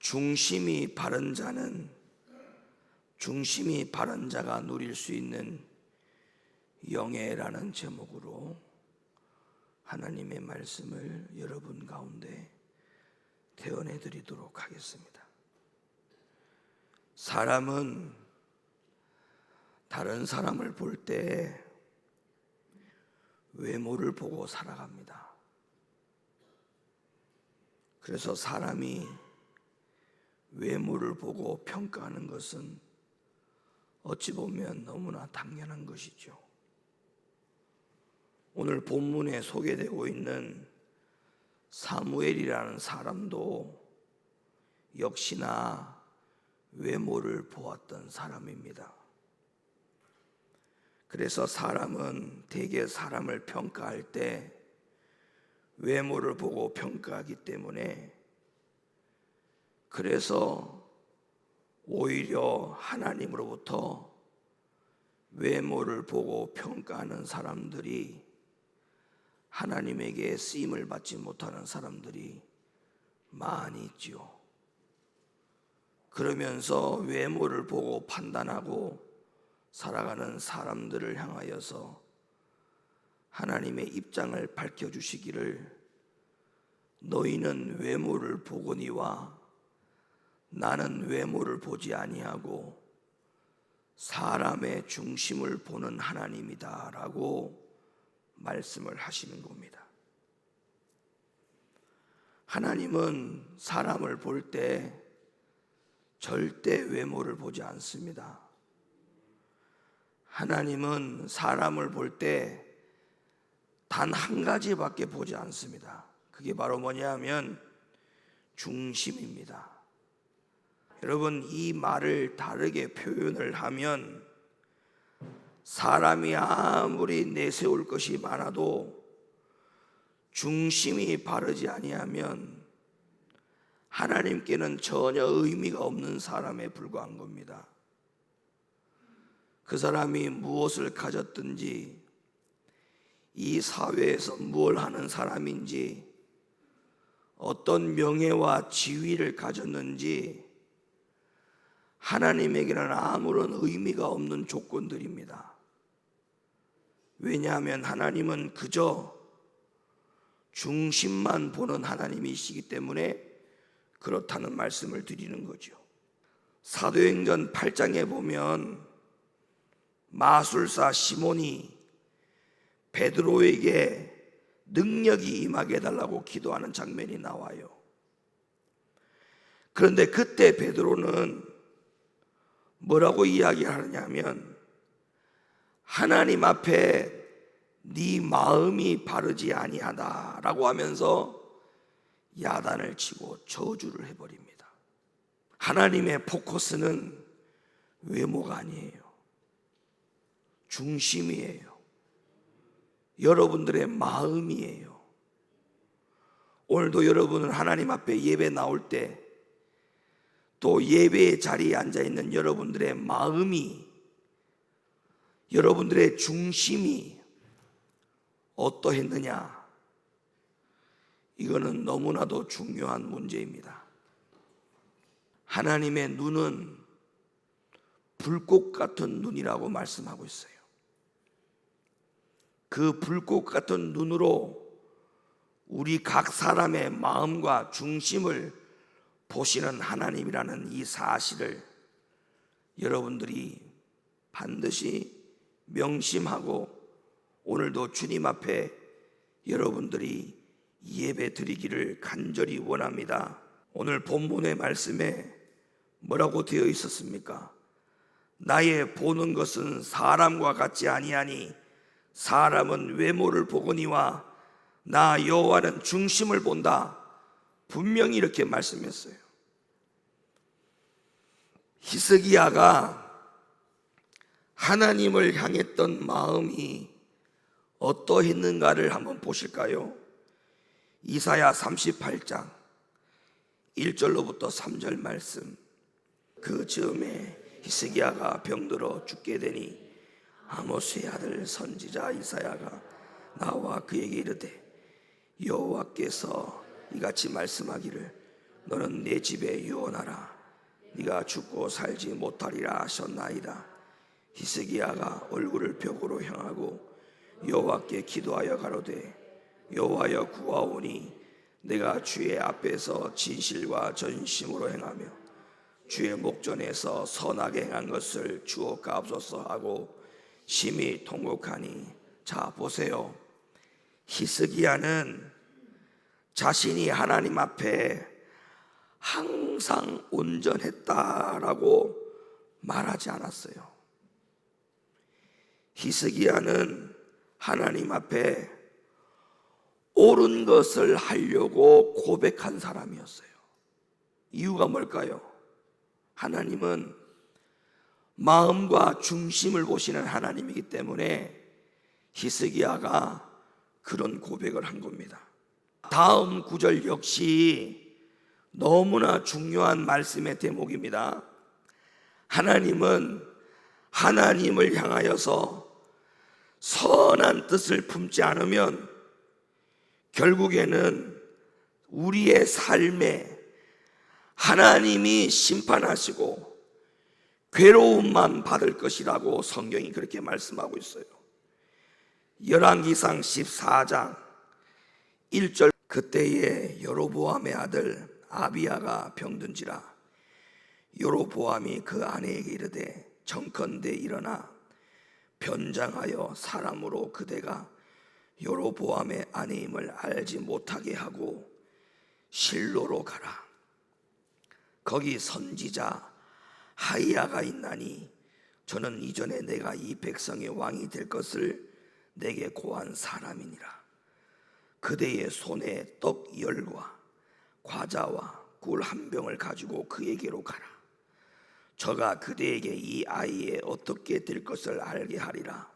중심이 바른 자가 누릴 수 있는 영예라는 제목으로 하나님의 말씀을 여러분 가운데 대언해 드리도록 하겠습니다. 사람은 다른 사람을 볼 때 외모를 보고 살아갑니다. 그래서 사람이 외모를 보고 평가하는 것은 어찌 보면 너무나 당연한 것이죠. 오늘 본문에 소개되고 있는 사무엘이라는 사람도 역시나 외모를 보았던 사람입니다. 그래서 사람은 대개 사람을 평가할 때 외모를 보고 평가하기 때문에, 그래서 오히려 하나님으로부터 외모를 보고 평가하는 사람들이 하나님에게 쓰임을 받지 못하는 사람들이 많이 있지요. 그러면서 외모를 보고 판단하고 살아가는 사람들을 향하여서 하나님의 입장을 밝혀주시기를, 너희는 외모를 보거니와 나는 외모를 보지 아니하고 사람의 중심을 보는 하나님이다 라고 말씀을 하시는 겁니다. 하나님은 사람을 볼 때 절대 외모를 보지 않습니다. 하나님은 사람을 볼 때 단 한 가지밖에 보지 않습니다. 그게 바로 뭐냐면 중심입니다. 여러분, 이 말을 다르게 표현을 하면 사람이 아무리 내세울 것이 많아도 중심이 바르지 아니하면 하나님께는 전혀 의미가 없는 사람에 불과한 겁니다. 그 사람이 무엇을 가졌든지, 이 사회에서 무엇을 하는 사람인지, 어떤 명예와 지위를 가졌는지 하나님에게는 아무런 의미가 없는 조건들입니다. 왜냐하면 하나님은 그저 중심만 보는 하나님이시기 때문에 그렇다는 말씀을 드리는 거죠. 사도행전 8장에 보면 마술사 시몬이 베드로에게 능력이 임하게 해달라고 기도하는 장면이 나와요. 그런데 그때 베드로는 뭐라고 이야기하느냐면, 하나님 앞에 네 마음이 바르지 아니하다라고 하면서 야단을 치고 저주를 해버립니다. 하나님의 포커스는 외모가 아니에요. 중심이에요. 여러분들의 마음이에요. 오늘도 여러분은 하나님 앞에 예배 나올 때, 또 예배의 자리에 앉아있는 여러분들의 마음이, 여러분들의 중심이 어떠했느냐, 이거는 너무나도 중요한 문제입니다. 하나님의 눈은 불꽃 같은 눈이라고 말씀하고 있어요. 그 불꽃 같은 눈으로 우리 각 사람의 마음과 중심을 보시는 하나님이라는 이 사실을 여러분들이 반드시 명심하고 오늘도 주님 앞에 여러분들이 예배 드리기를 간절히 원합니다. 오늘 본문의 말씀에 뭐라고 되어 있었습니까? 나의 보는 것은 사람과 같지 아니하니 사람은 외모를 보거니와 나 여호와는 중심을 본다. 분명히 이렇게 말씀했어요. 히스기야가 하나님을 향했던 마음이 어떠했는가를 한번 보실까요? 이사야 38장 1절로부터 3절 말씀. 그 즈음에 히스기야가 병들어 죽게 되니 아모스의 아들 선지자 이사야가 나와 그에게 이르되 여호와께서 이같이 말씀하기를 너는 내 집에 유언하라. 네가 죽고 살지 못하리라 하셨나이다. 히스기야가 얼굴을 벽으로 향하고 여호와께 기도하여 가로되 여호와여 구하오니 내가 주의 앞에서 진실과 전심으로 행하며 주의 목전에서 선하게 행한 것을 주옵가옵소서 하고 심히 통곡하니, 자 보세요. 히스기야는 자신이 하나님 앞에 항상 온전했다라고 말하지 않았어요. 히스기야는 하나님 앞에 옳은 것을 하려고 고백한 사람이었어요. 이유가 뭘까요? 하나님은 마음과 중심을 보시는 하나님이기 때문에 히스기야가 그런 고백을 한 겁니다. 다음 구절 역시 너무나 중요한 말씀의 대목입니다. 하나님은 하나님을 향하여서 선한 뜻을 품지 않으면 결국에는 우리의 삶에 하나님이 심판하시고 괴로움만 받을 것이라고 성경이 그렇게 말씀하고 있어요. 열왕기상 14장 1절, 그때에 여로보암의 아들 아비야가 병든지라 여로보암이 그 아내에게 이르되 정컨대 일어나 변장하여 사람으로 그대가 여로보암의 아내임을 알지 못하게 하고 실로로 가라. 거기 선지자 하이야가 있나니 저는 이전에 내가 이 백성의 왕이 될 것을 내게 고한 사람이니라. 그대의 손에 떡 10과 과자와 꿀 1병을 가지고 그에게로 가라. 저가 그대에게 이 아이의 어떻게 될 것을 알게 하리라.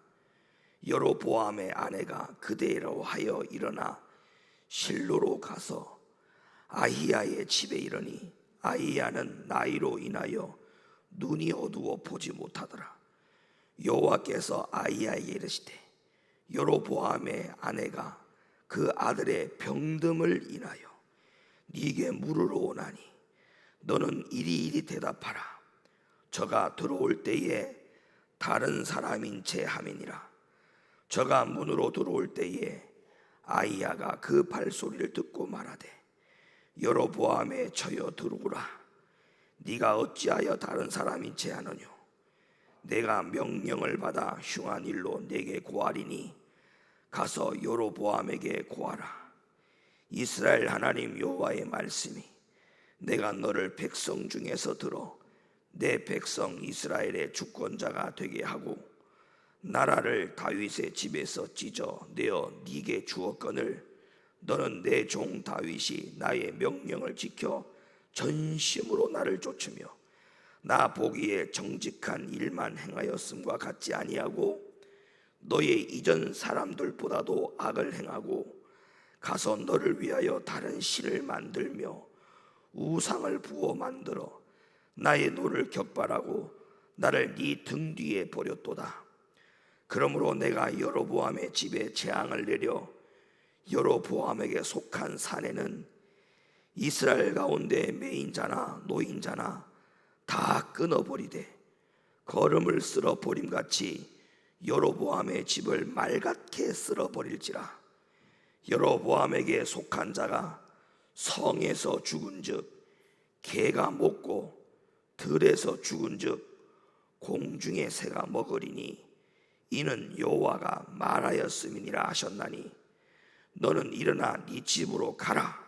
여로보암의 아내가 그대로 하여 일어나 실로로 가서 아히야의 집에 이르니 아히야는 나이로 인하여 눈이 어두워 보지 못하더라. 여호와께서 아히야에게 이르시되 여로보암의 아내가 그 아들의 병듦을 인하여 네게 물으러 오나니 너는 이리이리 대답하라. 저가 들어올 때에 다른 사람인 체 함이니라. 저가 문으로 들어올 때에 아히야가 그 발소리를 듣고 말하되 여로보암의 처여 들어오라. 네가 어찌하여 다른 사람인 체 하느뇨. 내가 명령을 받아 흉한 일로 내게 고하리니 가서 여로보암에게 고하라. 이스라엘 하나님 여호와의 말씀이 내가 너를 백성 중에서 들어 내 백성 이스라엘의 주권자가 되게 하고 나라를 다윗의 집에서 찢어 내어 네게 주었거늘 너는 내 종 다윗이 나의 명령을 지켜 전심으로 나를 쫓으며 나 보기에 정직한 일만 행하였음과 같지 아니하고 너의 이전 사람들보다도 악을 행하고 가서 너를 위하여 다른 신을 만들며 우상을 부어 만들어 나의 노를 격발하고 나를 네 등 뒤에 버렸도다. 그러므로 내가 여로보암의 집에 재앙을 내려 여로보암에게 속한 사내는 이스라엘 가운데 매인자나 노인자나 다 끊어버리되 거름을 쓸어 버림같이 여로보암의 집을 맑게 쓸어버릴지라. 여로보암에게 속한 자가 성에서 죽은즉 개가 먹고 들에서 죽은즉 공중의 새가 먹으리니 이는 여호와가 말하였음이니라 하셨나니 너는 일어나 네 집으로 가라.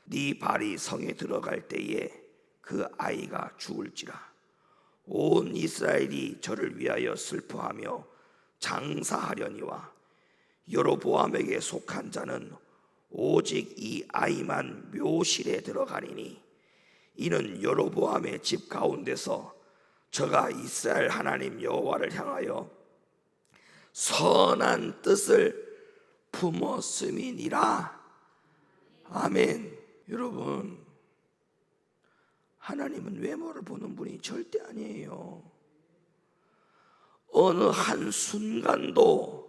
네 발이 성에 들어갈 때에 그 아이가 죽을지라. 온 이스라엘이 저를 위하여 슬퍼하며 장사하려니와 여로보암에게 속한 자는 오직 이 아이만 묘실에 들어가리니 이는 여로보암의 집 가운데서 저가 이스라엘 하나님 여호와를 향하여 선한 뜻을 품었음이니라. 아멘. 여러분, 하나님은 외모를 보는 분이 절대 아니에요. 어느 한 순간도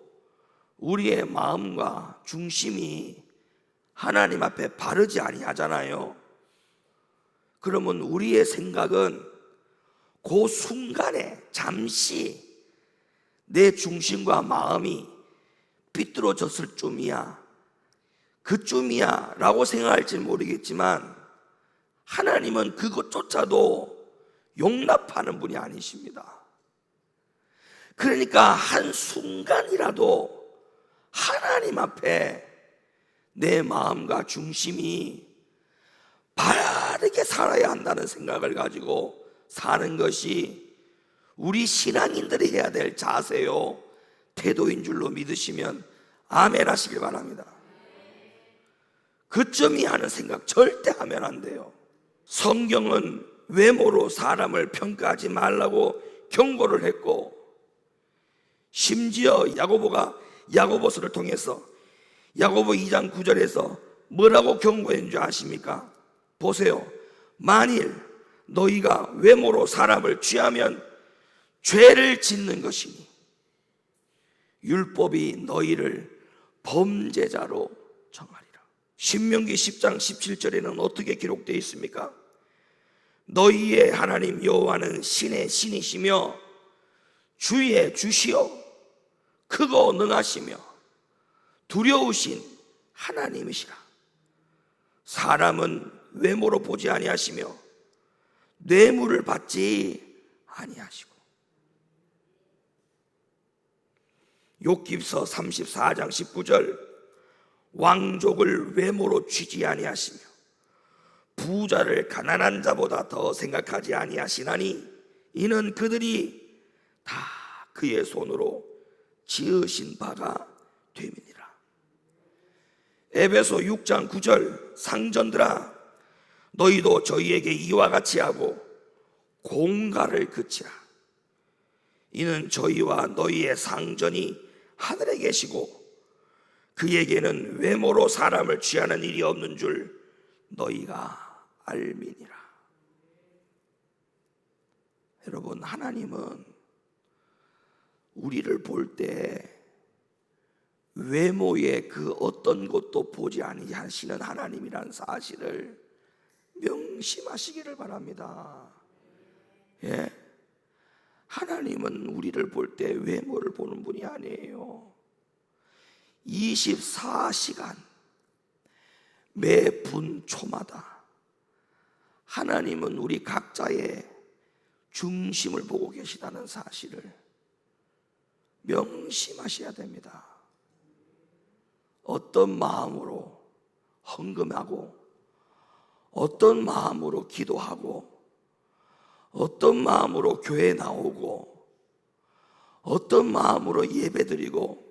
우리의 마음과 중심이 하나님 앞에 바르지 아니하잖아요. 그러면 우리의 생각은 그 순간에 잠시 내 중심과 마음이 삐뚤어졌을 쯤이야, 그쯤이야 라고 생각할지 모르겠지만 하나님은 그것조차도 용납하는 분이 아니십니다. 그러니까 한순간이라도 하나님 앞에 내 마음과 중심이 바르게 살아야 한다는 생각을 가지고 사는 것이 우리 신앙인들이 해야 될 자세요, 태도인 줄로 믿으시면 아멘 하시길 바랍니다. 그쯤이 하는 생각 절대 하면 안 돼요. 성경은 외모로 사람을 평가하지 말라고 경고를 했고, 심지어 야고보서를 통해서 야고보 2장 9절에서 뭐라고 경고했는 줄 아십니까? 보세요. 만일 너희가 외모로 사람을 취하면 죄를 짓는 것이니 율법이 너희를 범죄자로 정하리라. 신명기 10장 17절에는 어떻게 기록되어 있습니까? 너희의 하나님 여호와는 신의 신이시며 주의 주시오 크고 능하시며 두려우신 하나님이시라. 사람은 외모로 보지 아니하시며 뇌물을 받지 아니하시고. 욥기서 34장 19절 왕족을 외모로 취지 아니하시며 부자를 가난한 자보다 더 생각하지 아니하시나니 이는 그들이 다 그의 손으로 지으신 바가 됨이니라. 에베소 6장 9절 상전들아 너희도 저희에게 이와 같이 하고 공갈을 그치라. 이는 저희와 너희의 상전이 하늘에 계시고 그에게는 외모로 사람을 취하는 일이 없는 줄 너희가 알미니라. 여러분, 하나님은 우리를 볼 때 외모의 그 어떤 것도 보지 아니하시는 하나님이라는 사실을 명심하시기를 바랍니다. 예? 하나님은 우리를 볼 때 외모를 보는 분이 아니에요. 24시간 매 분 초마다 하나님은 우리 각자의 중심을 보고 계시다는 사실을 명심하셔야 됩니다. 어떤 마음으로 헌금하고 어떤 마음으로 기도하고 어떤 마음으로 교회에 나오고 어떤 마음으로 예배드리고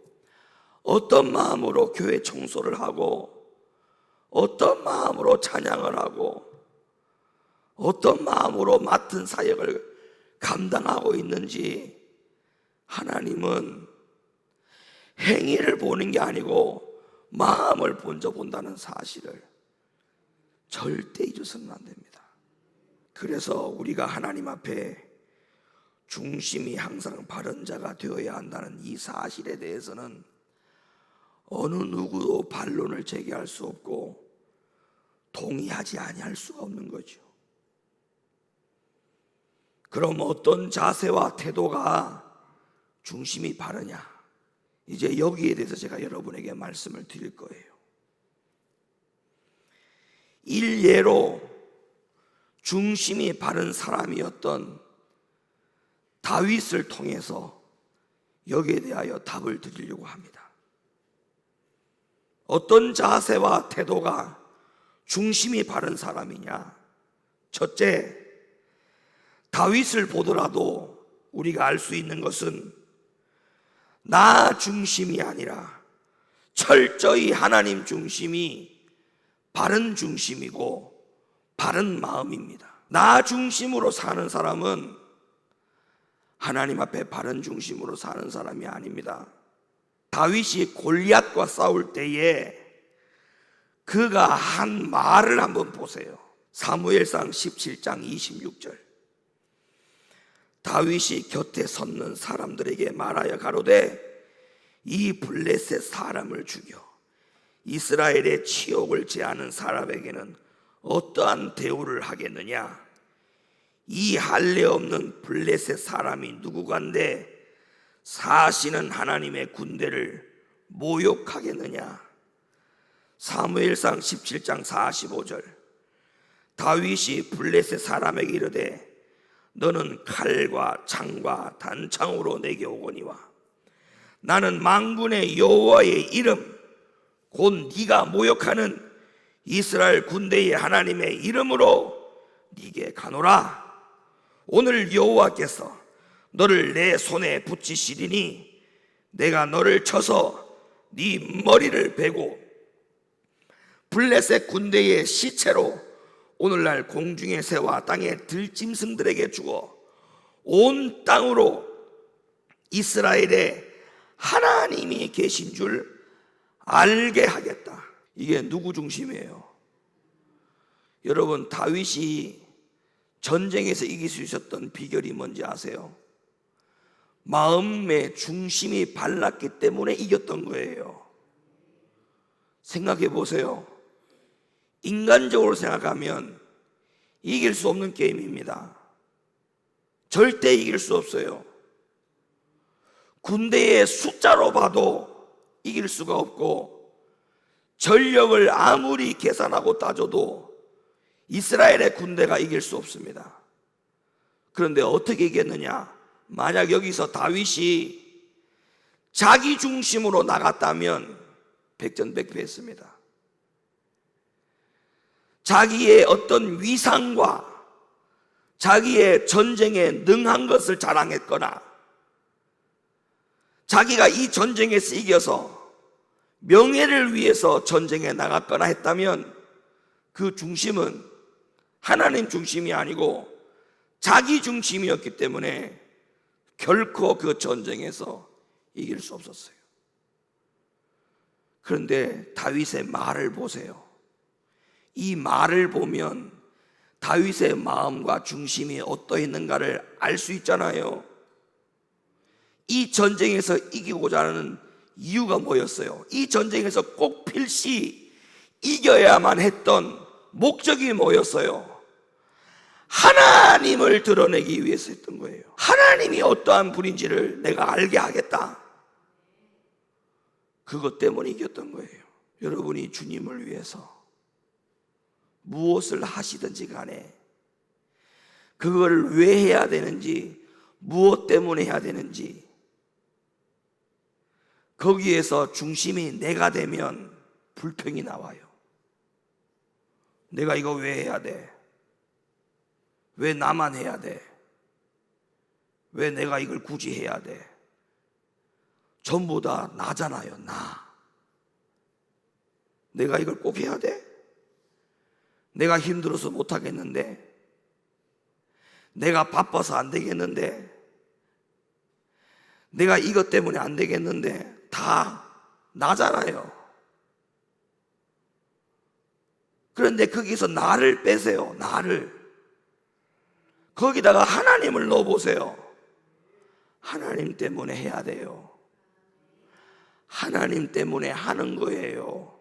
어떤 마음으로 교회 청소를 하고 어떤 마음으로 찬양을 하고 어떤 마음으로 맡은 사역을 감당하고 있는지 하나님은 행위를 보는 게 아니고 마음을 먼저 본다는 사실을 절대 잊어서는 안 됩니다. 그래서 우리가 하나님 앞에 중심이 항상 바른 자가 되어야 한다는 이 사실에 대해서는 어느 누구도 반론을 제기할 수 없고 동의하지 아니할 수가 없는 거죠. 그럼 어떤 자세와 태도가 중심이 바르냐? 이제 여기에 대해서 제가 여러분에게 말씀을 드릴 거예요. 일예로 중심이 바른 사람이었던 다윗을 통해서 여기에 대하여 답을 드리려고 합니다. 어떤 자세와 태도가 중심이 바른 사람이냐? 첫째, 다윗을 보더라도 우리가 알 수 있는 것은 나 중심이 아니라 철저히 하나님 중심이 바른 중심이고 바른 마음입니다. 나 중심으로 사는 사람은 하나님 앞에 바른 중심으로 사는 사람이 아닙니다. 다윗이 골리앗과 싸울 때에 그가 한 말을 한번 보세요. 사무엘상 17장 26절. 다윗이 곁에 섰는 사람들에게 말하여 가로되 이 블레셋 사람을 죽여 이스라엘의 치욕을 제하는 사람에게는 어떠한 대우를 하겠느냐? 이 할례 없는 블레셋 사람이 누구간데 사시는 하나님의 군대를 모욕하겠느냐? 사무엘상 17장 45절. 다윗이 블레셋 사람에게 이르되 너는 칼과 창과 단창으로 내게 오거니와 나는 만군의 여호와의 이름 곧 네가 모욕하는 이스라엘 군대의 하나님의 이름으로 네게 가노라. 오늘 여호와께서 너를 내 손에 붙이시리니 내가 너를 쳐서 네 머리를 베고 블레셋 군대의 시체로 오늘날 공중의 새와 땅의 들짐승들에게 주어 온 땅으로 이스라엘의 하나님이 계신 줄 알게 하겠다. 이게 누구 중심이에요? 여러분, 다윗이 전쟁에서 이길 수 있었던 비결이 뭔지 아세요? 마음의 중심이 발랐기 때문에 이겼던 거예요. 생각해 보세요. 인간적으로 생각하면 이길 수 없는 게임입니다. 절대 이길 수 없어요. 군대의 숫자로 봐도 이길 수가 없고 전력을 아무리 계산하고 따져도 이스라엘의 군대가 이길 수 없습니다. 그런데 어떻게 이겼느냐? 만약 여기서 다윗이 자기 중심으로 나갔다면 백전백패했습니다. 자기의 어떤 위상과 자기의 전쟁에 능한 것을 자랑했거나 자기가 이 전쟁에서 이겨서 명예를 위해서 전쟁에 나갔거나 했다면 그 중심은 하나님 중심이 아니고 자기 중심이었기 때문에 결코 그 전쟁에서 이길 수 없었어요. 그런데 다윗의 말을 보세요. 이 말을 보면 다윗의 마음과 중심이 어떠했는가를 알 수 있잖아요. 이 전쟁에서 이기고자 하는 이유가 뭐였어요? 이 전쟁에서 꼭 필시 이겨야만 했던 목적이 뭐였어요? 하나님을 드러내기 위해서 했던 거예요. 하나님이 어떠한 분인지를 내가 알게 하겠다. 그것 때문에 이겼던 거예요. 여러분이 주님을 위해서 무엇을 하시든지 간에 그걸 왜 해야 되는지, 무엇 때문에 해야 되는지, 거기에서 중심이 내가 되면 불평이 나와요. 내가 이거 왜 해야 돼? 왜 나만 해야 돼? 왜 내가 이걸 굳이 해야 돼? 전부 다 나잖아요, 나. 내가 이걸 꼭 해야 돼? 내가 힘들어서 못하겠는데? 내가 바빠서 안 되겠는데? 내가 이것 때문에 안 되겠는데? 다 나잖아요. 그런데 거기서 나를 빼세요. 나를. 거기다가 하나님을 넣어보세요. 하나님 때문에 해야 돼요. 하나님 때문에 하는 거예요.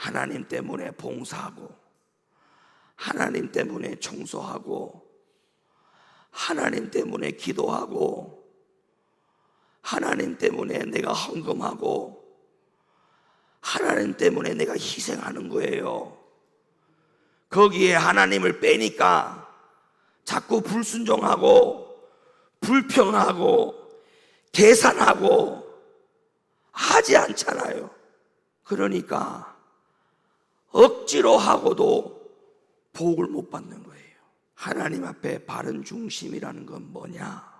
하나님 때문에 봉사하고, 하나님 때문에 청소하고, 하나님 때문에 기도하고, 하나님 때문에 내가 헌금하고, 하나님 때문에 내가 희생하는 거예요. 거기에 하나님을 빼니까 자꾸 불순종하고 불평하고 계산하고 하지 않잖아요. 그러니까 억지로 하고도 복을 못 받는 거예요. 하나님 앞에 바른 중심이라는 건 뭐냐?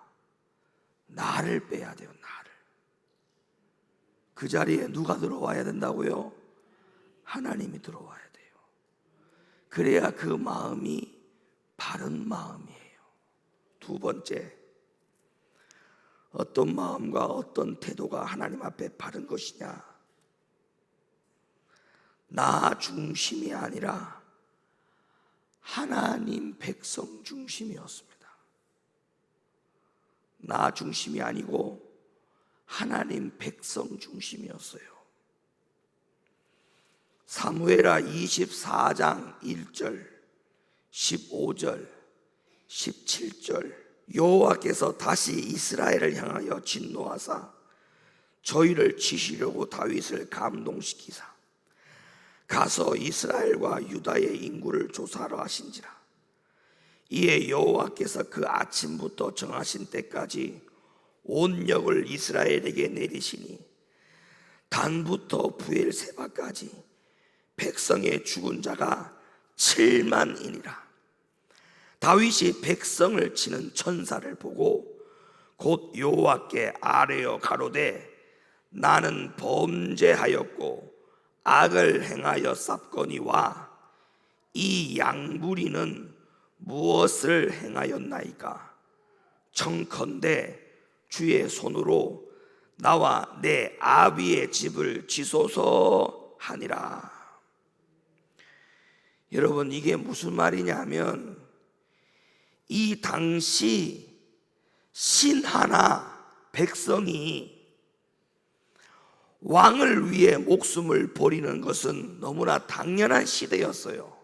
나를 빼야 돼요. 나를. 그 자리에 누가 들어와야 된다고요? 하나님이 들어와야 돼요. 그래야 그 마음이 바른 마음이에요. 두 번째, 어떤 마음과 어떤 태도가 하나님 앞에 바른 것이냐? 나 중심이 아니라 하나님 백성 중심이었습니다. 나 중심이 아니고 하나님 백성 중심이었어요. 사무엘하 24장 1절, 15절, 17절. 여호와께서 다시 이스라엘을 향하여 진노하사 저희를 치시려고 다윗을 감동시키사 가서 이스라엘과 유다의 인구를 조사하러 하신지라. 이에 여호와께서 그 아침부터 정하신 때까지 온 역을 이스라엘에게 내리시니 단부터 부엘세바까지 백성의 죽은 자가 7만이니라. 다윗이 백성을 치는 천사를 보고 곧 여호와께 아뢰어 가로되 나는 범죄하였고 악을 행하여 쌉거니와 이 양무리는 무엇을 행하였나이까? 청컨대 주의 손으로 나와 내 아비의 집을 지소서 하니라. 여러분, 이게 무슨 말이냐면 이 당시 신하나 백성이 왕을 위해 목숨을 버리는 것은 너무나 당연한 시대였어요.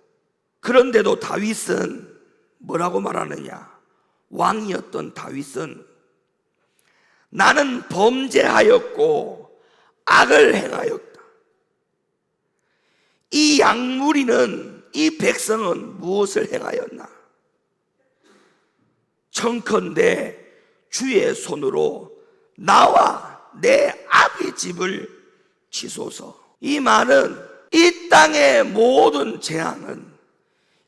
그런데도 다윗은 뭐라고 말하느냐? 왕이었던 다윗은 나는 범죄하였고 악을 행하였다. 이 양무리는, 이 백성은 무엇을 행하였나? 청컨대 주의 손으로 나와 내 아비 집을 치소서. 이 말은 이 땅의 모든 재앙은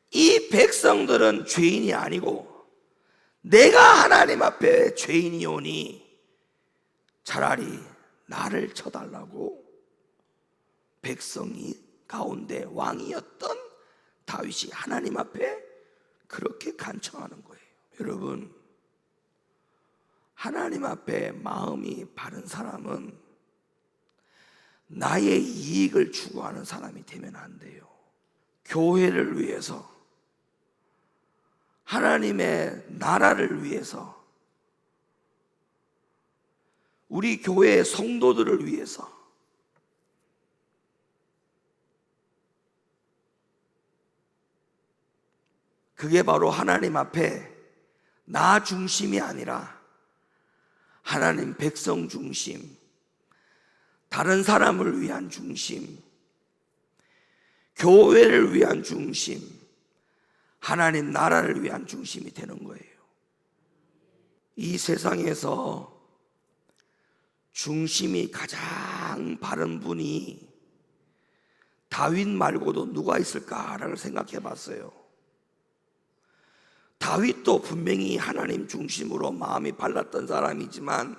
이 백성들은 죄인이 아니고 내가 하나님 앞에 죄인이오니 차라리 나를 쳐달라고 백성이 가운데 왕이었던 다윗이 하나님 앞에 그렇게 간청하는 거예요. 여러분, 하나님 앞에 마음이 바른 사람은 나의 이익을 추구하는 사람이 되면 안 돼요. 교회를 위해서, 하나님의 나라를 위해서, 우리 교회의 성도들을 위해서 그게 바로 하나님 앞에 나 중심이 아니라 하나님 백성 중심, 다른 사람을 위한 중심, 교회를 위한 중심, 하나님 나라를 위한 중심이 되는 거예요. 이 세상에서 중심이 가장 바른 분이 다윗 말고도 누가 있을까라고 생각해 봤어요. 다윗도 분명히 하나님 중심으로 마음이 발랐던 사람이지만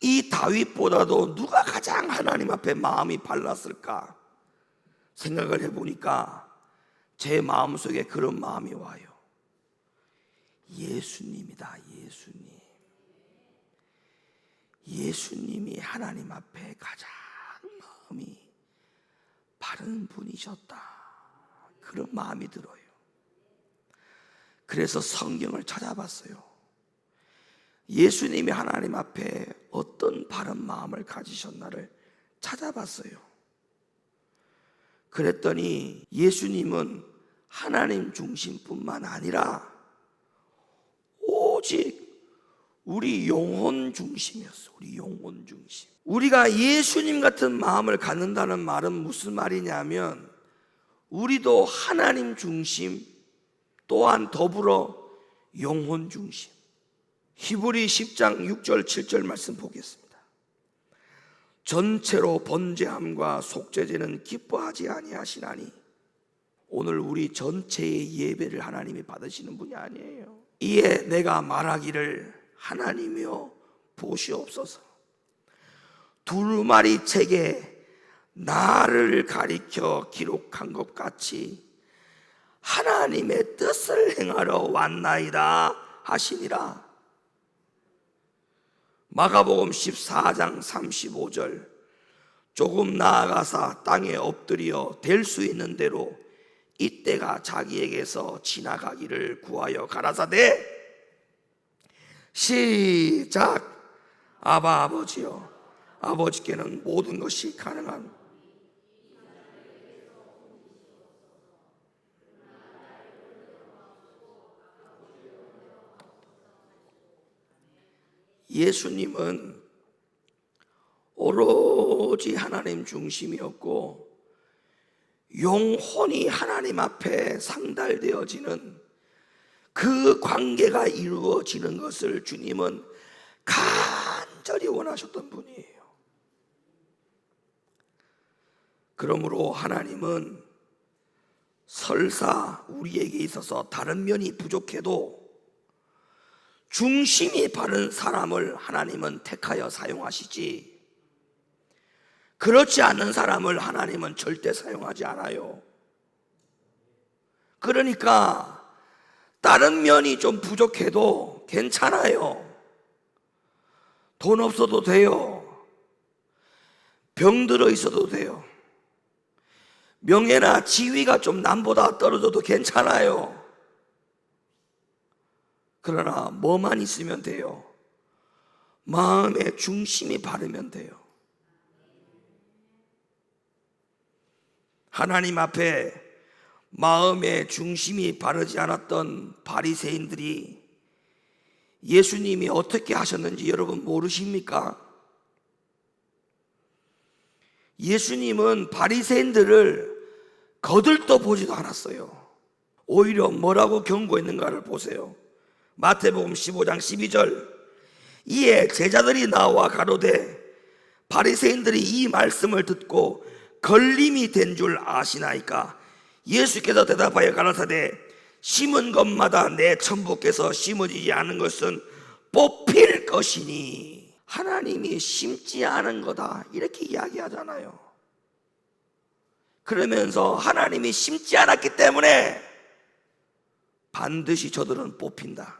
이 다윗보다도 누가 가장 하나님 앞에 마음이 발랐을까 생각을 해보니까 제 마음속에 그런 마음이 와요. 예수님이다. 예수님. 예수님이 하나님 앞에 가장 마음이 바른 분이셨다. 그런 마음이 들어요. 그래서 성경을 찾아봤어요. 예수님이 하나님 앞에 어떤 바른 마음을 가지셨나를 찾아봤어요. 그랬더니 예수님은 하나님 중심뿐만 아니라 오직 우리 영혼 중심이었어. 우리 영혼 중심. 우리가 예수님 같은 마음을 갖는다는 말은 무슨 말이냐면 우리도 하나님 중심, 또한 더불어 영혼 중심. 히브리 10장 6절 7절 말씀 보겠습니다. 전체로 번제함과 속죄제는 기뻐하지 아니하시나니. 오늘 우리 전체의 예배를 하나님이 받으시는 분이 아니에요. 이에 내가 말하기를 하나님이여 보시옵소서. 두루마리 책에 나를 가리켜 기록한 것 같이 하나님의 뜻을 행하러 왔나이다 하시니라. 마가복음 14장 35절. 조금 나아가사 땅에 엎드려 될 수 있는 대로 이때가 자기에게서 지나가기를 구하여 가라사대 시작. 아바 아버지여, 아버지께는 모든 것이 가능한 예수님은 오로지 하나님 중심이었고 영혼이 하나님 앞에 상달되어지는 그 관계가 이루어지는 것을 주님은 간절히 원하셨던 분이에요. 그러므로 하나님은 설사 우리에게 있어서 다른 면이 부족해도 중심이 바른 사람을 하나님은 택하여 사용하시지, 그렇지 않은 사람을 하나님은 절대 사용하지 않아요. 그러니까 다른 면이 좀 부족해도 괜찮아요. 돈 없어도 돼요. 병들어 있어도 돼요. 명예나 지위가 좀 남보다 떨어져도 괜찮아요. 그러나 뭐만 있으면 돼요? 마음의 중심이 바르면 돼요. 하나님 앞에 마음의 중심이 바르지 않았던 바리새인들이 예수님이 어떻게 하셨는지 여러분 모르십니까? 예수님은 바리새인들을 거들떠 보지도 않았어요. 오히려 뭐라고 경고했는가를 보세요. 마태복음 15장 12절, 이에 제자들이 나와 가로되 바리새인들이 이 말씀을 듣고 걸림이 된 줄 아시나이까? 예수께서 대답하여 가라사대 심은 것마다 내 천부께서 심어지지 않은 것은 뽑힐 것이니, 하나님이 심지 않은 거다 이렇게 이야기하잖아요. 그러면서 하나님이 심지 않았기 때문에 반드시 저들은 뽑힌다.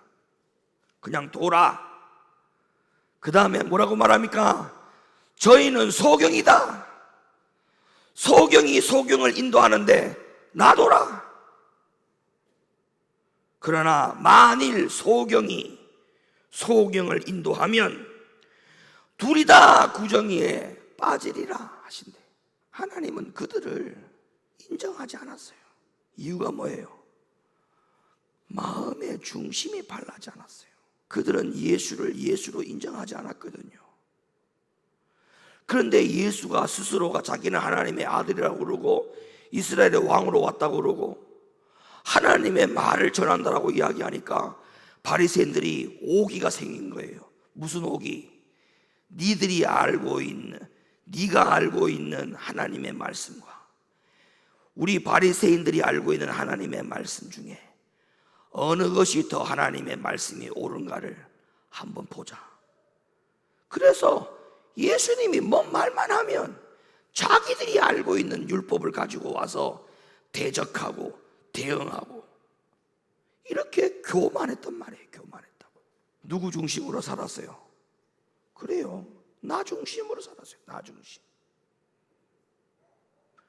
그냥 둬라. 그 다음에 뭐라고 말합니까? 저희는 소경이다. 소경이 소경을 인도하는데 놔둬라. 그러나 만일 소경이 소경을 인도하면 둘이 다 구정이에 빠지리라 하신대. 하나님은 그들을 인정하지 않았어요. 이유가 뭐예요? 마음의 중심이 발라지 않았어요. 그들은 예수를 예수로 인정하지 않았거든요. 그런데 예수가 스스로가 자기는 하나님의 아들이라고 그러고 이스라엘의 왕으로 왔다고 그러고 하나님의 말을 전한다라고 이야기하니까 바리새인들이 오기가 생긴 거예요. 무슨 오기? 니들이 알고 있는, 네가 알고 있는 하나님의 말씀과 우리 바리새인들이 알고 있는 하나님의 말씀 중에 어느 것이 더 하나님의 말씀이 옳은가를 한번 보자. 그래서 예수님이 뭔 말만 하면 자기들이 알고 있는 율법을 가지고 와서 대적하고 대응하고 이렇게 교만했단 말이에요. 교만했다고. 누구 중심으로 살았어요? 그래요, 나 중심으로 살았어요. 나 중심.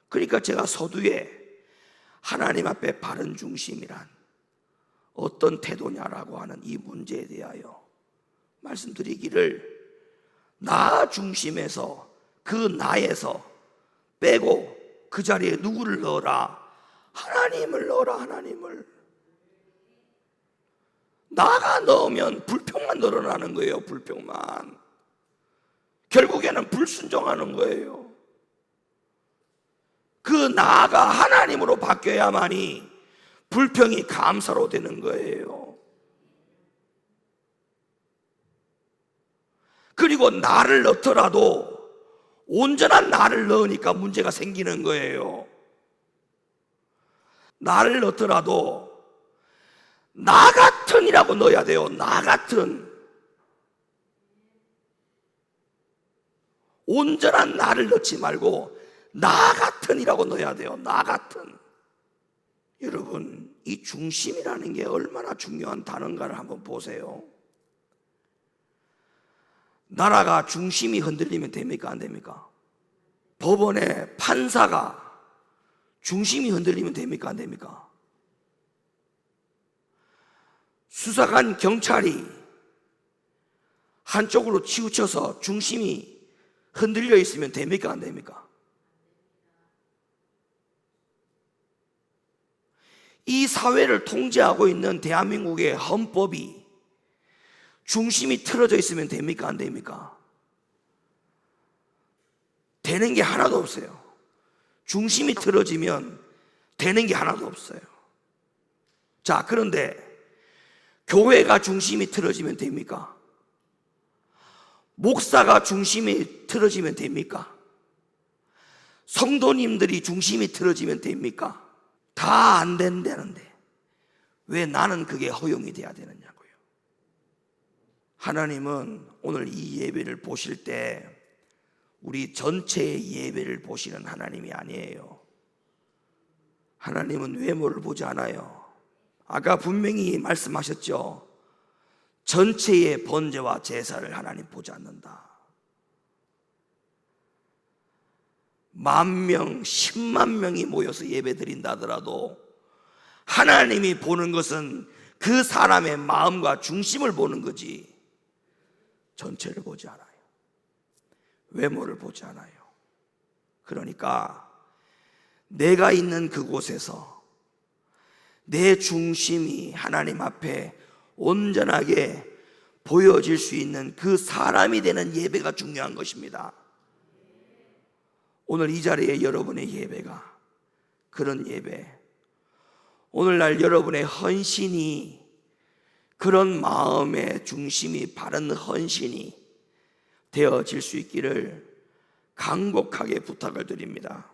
그러니까 제가 서두에 하나님 앞에 바른 중심이란 어떤 태도냐라고 하는 이 문제에 대하여 말씀드리기를, 나 중심에서 그 나에서 빼고 그 자리에 누구를 넣어라? 하나님을 넣어라. 하나님을. 나가 넣으면 불평만 늘어나는 거예요. 불평만. 결국에는 불순종하는 거예요. 그 나가 하나님으로 바뀌어야만이 불평이 감사로 되는 거예요. 그리고 나를 넣더라도 온전한 나를 넣으니까 문제가 생기는 거예요. 나를 넣더라도 나 같은이라고 넣어야 돼요. 나 같은. 온전한 나를 넣지 말고 나 같은이라고 넣어야 돼요. 나 같은. 여러분, 이 중심이라는 게 얼마나 중요한 단어인가를 한번 보세요. 나라가 중심이 흔들리면 됩니까? 안 됩니까? 법원의 판사가 중심이 흔들리면 됩니까? 안 됩니까? 수사관 경찰이 한쪽으로 치우쳐서 중심이 흔들려 있으면 됩니까? 안 됩니까? 이 사회를 통제하고 있는 대한민국의 헌법이 중심이 틀어져 있으면 됩니까? 안 됩니까? 되는 게 하나도 없어요. 중심이 틀어지면 되는 게 하나도 없어요. 자, 그런데 교회가 중심이 틀어지면 됩니까? 목사가 중심이 틀어지면 됩니까? 성도님들이 중심이 틀어지면 됩니까? 다 안 된다는데 왜 나는 그게 허용이 돼야 되느냐고요. 하나님은 오늘 이 예배를 보실 때 우리 전체의 예배를 보시는 하나님이 아니에요. 하나님은 외모를 보지 않아요. 아까 분명히 말씀하셨죠. 전체의 번제와 제사를 하나님 보지 않는다. 10,000명, 10만 명이 모여서 예배 드린다 하더라도 하나님이 보는 것은 그 사람의 마음과 중심을 보는 거지 전체를 보지 않아요. 외모를 보지 않아요. 그러니까 내가 있는 그곳에서 내 중심이 하나님 앞에 온전하게 보여질 수 있는 그 사람이 되는 예배가 중요한 것입니다. 오늘 이 자리에 여러분의 예배가 그런 예배, 오늘날 여러분의 헌신이 그런 마음의 중심이 바른 헌신이 되어질 수 있기를 간곡하게 부탁을 드립니다.